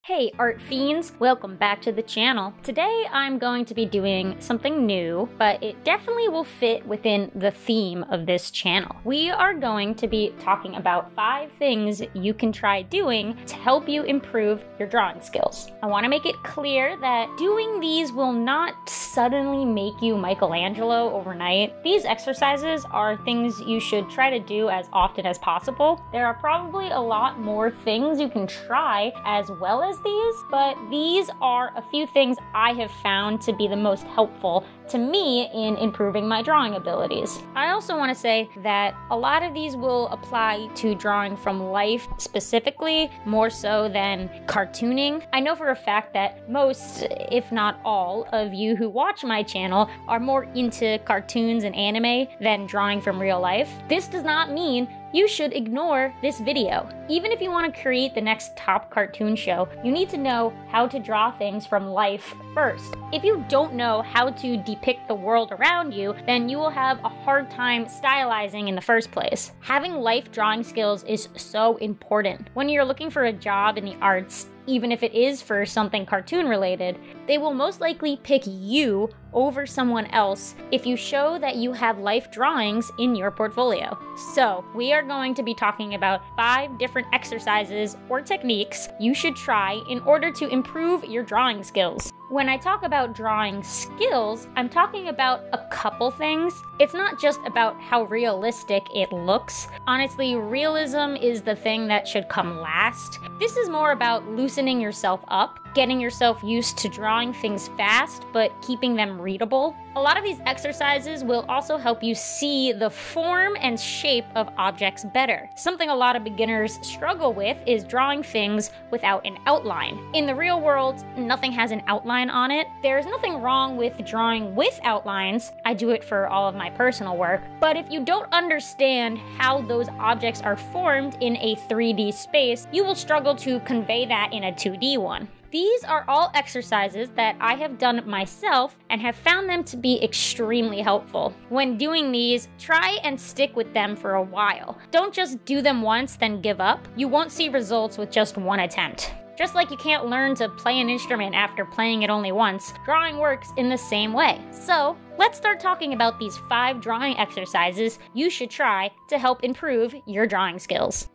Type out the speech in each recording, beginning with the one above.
Hey art fiends, welcome back to the channel. Today I'm going to be doing something new, but it definitely will fit within the theme of this channel. We are going to be talking about 5 things you can try doing to help you improve your drawing skills. I want to make it clear that doing these will not suddenly make you Michelangelo overnight. These exercises are things you should try to do as often as possible. There are probably a lot more things you can try as well as these, but these are a few things I have found to be the most helpful to me in improving my drawing abilities. I also want to say that a lot of these will apply to drawing from life specifically, more so than cartooning. I know for a fact that most, if not all, of you who watch my channel are more into cartoons and anime than drawing from real life. This does not mean you should ignore this video. Even if you want to create the next top cartoon show, you need to know how to draw things from life first. If you don't know how to depict the world around you, then you will have a hard time stylizing in the first place. Having life drawing skills is so important. When you're looking for a job in the arts, even if it is for something cartoon related, they will most likely pick you over someone else if you show that you have life drawings in your portfolio. So, we are going to be talking about 5 different exercises or techniques you should try in order to improve your drawing skills. When I talk about drawing skills, I'm talking about a couple things. It's not just about how realistic it looks. Honestly, realism is the thing that should come last. This is more about loosening yourself up, getting yourself used to drawing things fast, but keeping them readable. A lot of these exercises will also help you see the form and shape of objects better. Something a lot of beginners struggle with is drawing things without an outline. In the real world, nothing has an outline on it. There's nothing wrong with drawing with outlines. I do it for all of my personal work. But if you don't understand how those objects are formed in a 3D space, you will struggle to convey that in a 2D one. These are all exercises that I have done myself and have found them to be extremely helpful. When doing these, try and stick with them for a while. Don't just do them once, then give up. You won't see results with just one attempt. Just like you can't learn to play an instrument after playing it only once, drawing works in the same way. So, let's start talking about these 5 drawing exercises you should try to help improve your drawing skills.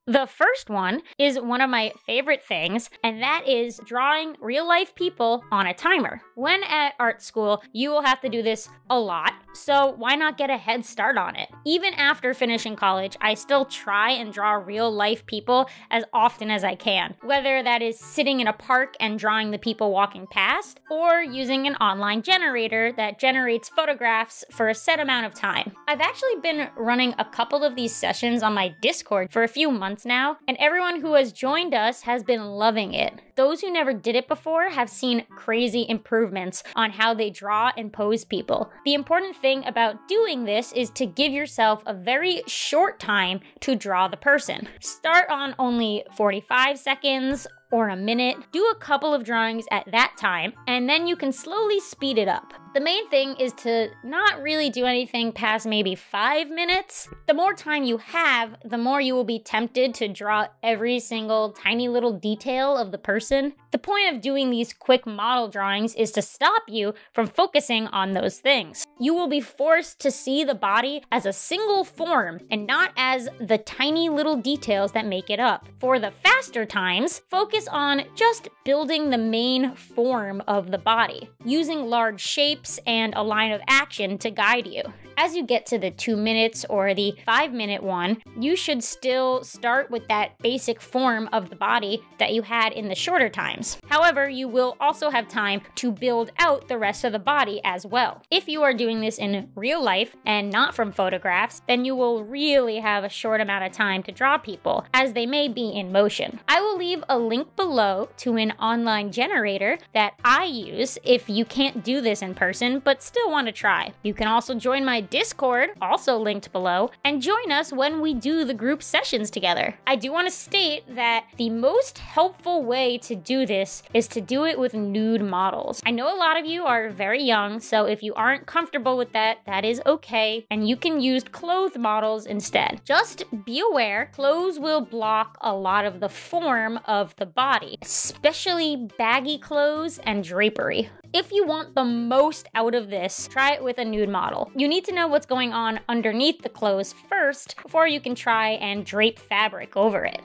The first one is one of my favorite things, and that is drawing real-life people on a timer. When at art school, you will have to do this a lot, so why not get a head start on it? Even after finishing college, I still try and draw real-life people as often as I can, whether that is sitting in a park and drawing the people walking past, or using an online generator that generates photographs for a set amount of time. I've actually been running a couple of these sessions on my Discord for a few months now, and everyone who has joined us has been loving it. Those who never did it before have seen crazy improvements on how they draw and pose people. The important thing about doing this is to give yourself a very short time to draw the person. Start on only 45 seconds or a minute, do a couple of drawings at that time, and then you can slowly speed it up. The main thing is to not really do anything past maybe 5 minutes. The more time you have, the more you will be tempted to draw every single tiny little detail of the person. The point of doing these quick model drawings is to stop you from focusing on those things. You will be forced to see the body as a single form and not as the tiny little details that make it up. For the faster times, focus on just building the main form of the body, using large shapes and a line of action to guide you. As you get to the 2 minutes or the 5-minute one, you should still start with that basic form of the body that you had in the shorter times. However, you will also have time to build out the rest of the body as well. If you are doing this in real life and not from photographs, then you will really have a short amount of time to draw people, as they may be in motion. I will leave a link below to an online generator that I use if you can't do this in person. person but still want to try. You can also join my Discord, also linked below, and join us when we do the group sessions together. I do want to state that the most helpful way to do this is to do it with nude models. I know a lot of you are very young, so if you aren't comfortable with that, that is okay, and you can use clothed models instead. Just be aware, clothes will block a lot of the form of the body, especially baggy clothes and drapery. If you want the most out of this, try it with a nude model. You need to know what's going on underneath the clothes first before you can try and drape fabric over it.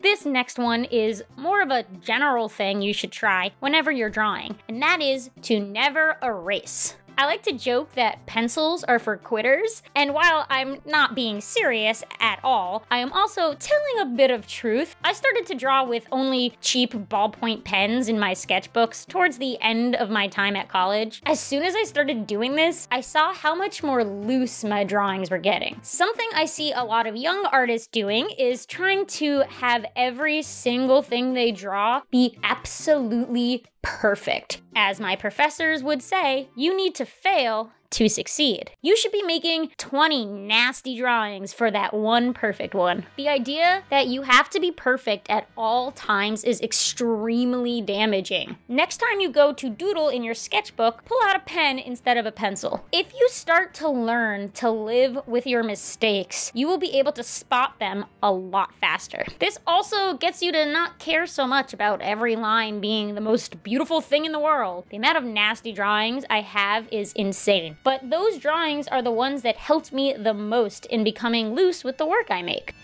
This next one is more of a general thing you should try whenever you're drawing, and that is to never erase. I like to joke that pencils are for quitters, and while I'm not being serious at all, I am also telling a bit of truth. I started to draw with only cheap ballpoint pens in my sketchbooks towards the end of my time at college. As soon as I started doing this, I saw how much more loose my drawings were getting. Something I see a lot of young artists doing is trying to have every single thing they draw be absolutely perfect. As my professors would say, you need to fail to succeed. You should be making 20 nasty drawings for that one perfect one. The idea that you have to be perfect at all times is extremely damaging. Next time you go to doodle in your sketchbook, pull out a pen instead of a pencil. If you start to learn to live with your mistakes, you will be able to spot them a lot faster. This also gets you to not care so much about every line being the most beautiful thing in the world. The amount of nasty drawings I have is insane. But those drawings are the ones that helped me the most in becoming loose with the work I make.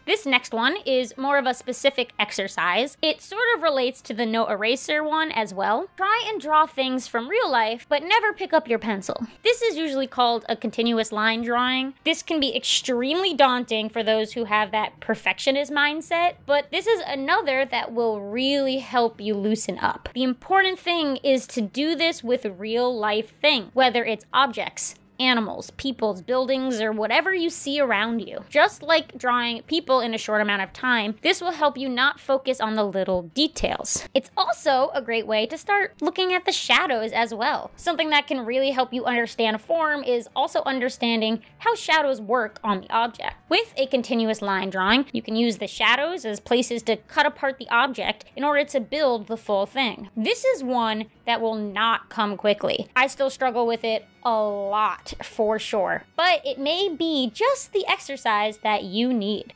This next one is more of a specific exercise. It sort of relates to the no eraser one as well. Try and draw things from real life, but never pick up your pencil. This is usually called a continuous line drawing. This can be extremely daunting for those who have that perfectionist mindset, but this is another that will really help you loosen up. The important thing is to do this with real life things, whether it's objects, animals, peoples, buildings, or whatever you see around you. Just like drawing people in a short amount of time, this will help you not focus on the little details. It's also a great way to start looking at the shadows as well. Something that can really help you understand form is also understanding how shadows work on the object. With a continuous line drawing, you can use the shadows as places to cut apart the object in order to build the full thing. This is one that will not come quickly. I still struggle with it a lot, for sure, but it may be just the exercise that you need.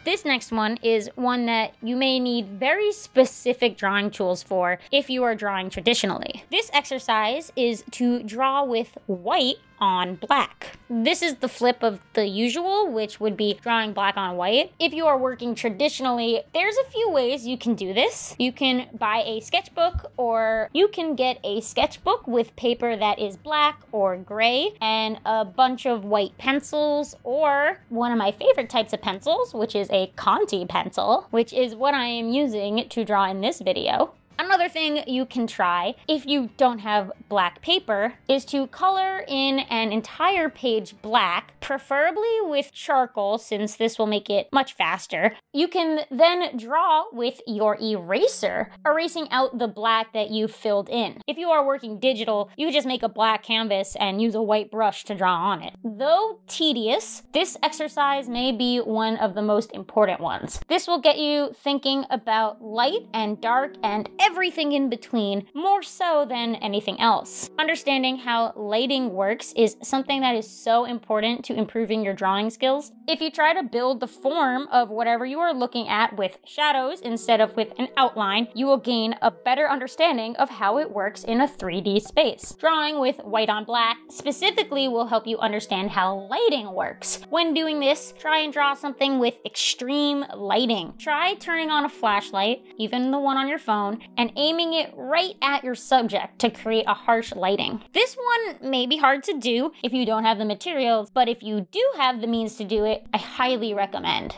This next one is one that you may need very specific drawing tools for if you are drawing traditionally. This exercise is to draw with white on black. This is the flip of the usual, which would be drawing black on white. If you are working traditionally, there's a few ways you can do this. You can buy a sketchbook, or you can get a sketchbook with paper that is black or gray and a bunch of white pencils, or one of my favorite types of pencils, which is a Conte pencil, which is what I am using to draw in this video. Another thing you can try, if you don't have black paper, is to color in an entire page black, preferably with charcoal, since this will make it much faster. You can then draw with your eraser, erasing out the black that you filled in. If you are working digital, you just make a black canvas and use a white brush to draw on it. Though tedious, this exercise may be one of the most important ones. This will get you thinking about light and dark and everything in between, more so than anything else. Understanding how lighting works is something that is so important to improving your drawing skills. If you try to build the form of whatever you are looking at with shadows instead of with an outline, you will gain a better understanding of how it works in a 3D space. Drawing with white on black specifically will help you understand how lighting works. When doing this, try and draw something with extreme lighting. Try turning on a flashlight, even the one on your phone, and aiming it right at your subject to create a harsh lighting. This one may be hard to do if you don't have the materials, but if you do have the means to do it, I highly recommend.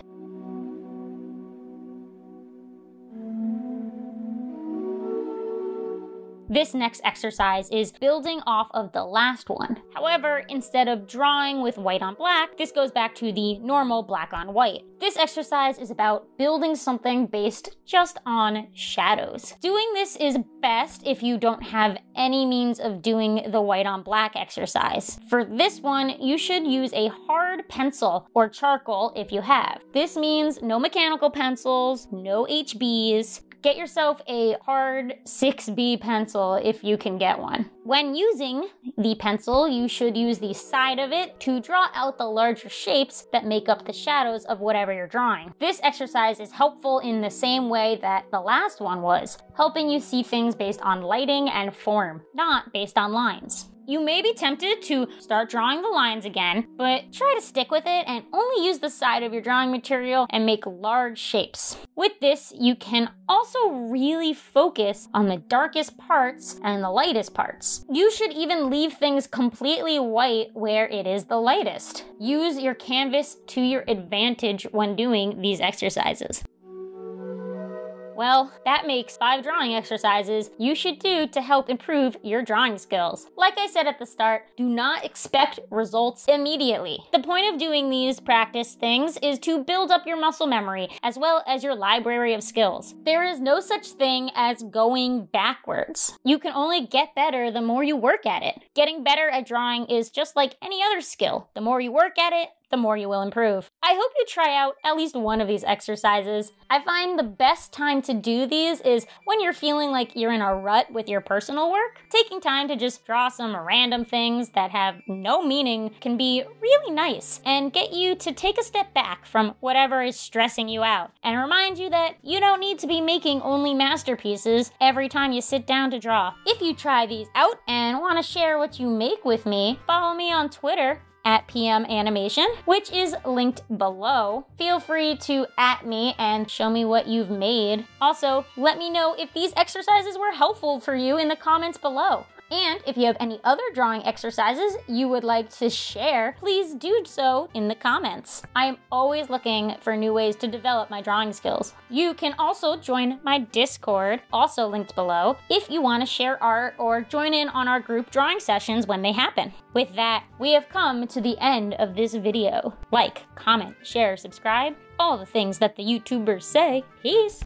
This next exercise is building off of the last one. However, instead of drawing with white on black, this goes back to the normal black on white. This exercise is about building something based just on shadows. Doing this is best if you don't have any means of doing the white on black exercise. For this one, you should use a hard pencil or charcoal if you have. This means no mechanical pencils, no HBs. Get yourself a hard 6B pencil if you can get one. When using the pencil, you should use the side of it to draw out the larger shapes that make up the shadows of whatever you're drawing. This exercise is helpful in the same way that the last one was, helping you see things based on lighting and form, not based on lines. You may be tempted to start drawing the lines again, but try to stick with it and only use the side of your drawing material and make large shapes. With this, you can also really focus on the darkest parts and the lightest parts. You should even leave things completely white where it is the lightest. Use your canvas to your advantage when doing these exercises. Well, that makes 5 drawing exercises you should do to help improve your drawing skills. Like I said at the start, do not expect results immediately. The point of doing these practice things is to build up your muscle memory as well as your library of skills. There is no such thing as going backwards. You can only get better the more you work at it. Getting better at drawing is just like any other skill. The more you work at it, the more you will improve. I hope you try out at least one of these exercises. I find the best time to do these is when you're feeling like you're in a rut with your personal work. Taking time to just draw some random things that have no meaning can be really nice and get you to take a step back from whatever is stressing you out and remind you that you don't need to be making only masterpieces every time you sit down to draw. If you try these out and want to share what you make with me, follow me on Twitter at PM Animation, which is linked below. Feel free to @ me and show me what you've made. Also, let me know if these exercises were helpful for you in the comments below. And if you have any other drawing exercises you would like to share, please do so in the comments. I am always looking for new ways to develop my drawing skills. You can also join my Discord, also linked below, if you want to share art or join in on our group drawing sessions when they happen. With that, we have come to the end of this video. Like, comment, share, subscribe, all the things that the YouTubers say. Peace!